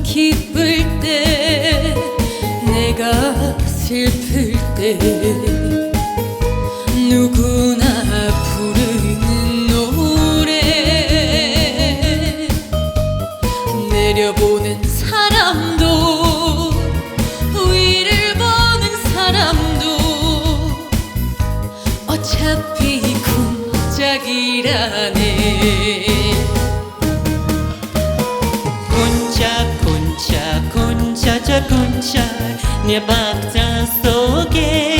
기쁠 때 내가 슬플 때 누구나 부르는 노래 내려보는 사람도 위를 보는 사람도 어차피 쿵짝이라네 곤짝 내 박자 속에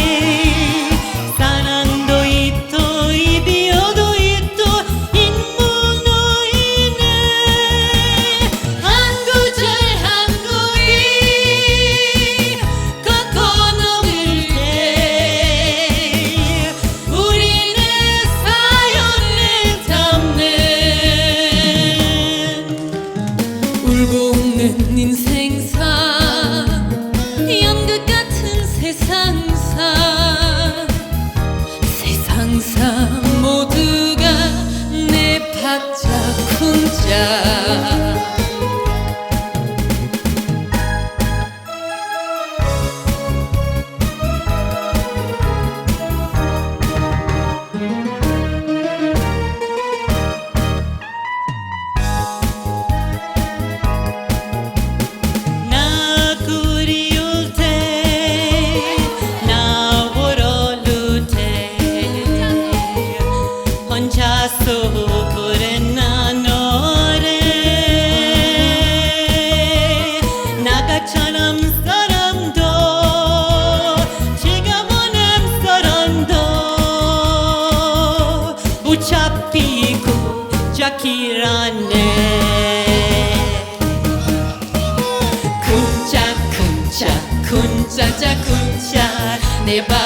사랑도 있고 이별도 있고 인문노이네 한 구절 한 구리 걷고 넘을 때 우리네 사연을 담네 울고 웃는 인생사 연극 같은 세상사 모두가 내 박자 쿵짝 어차피 쿵짝이라네 쿵짝 쿵짝 쿵짝짝 쿵짝 내 밥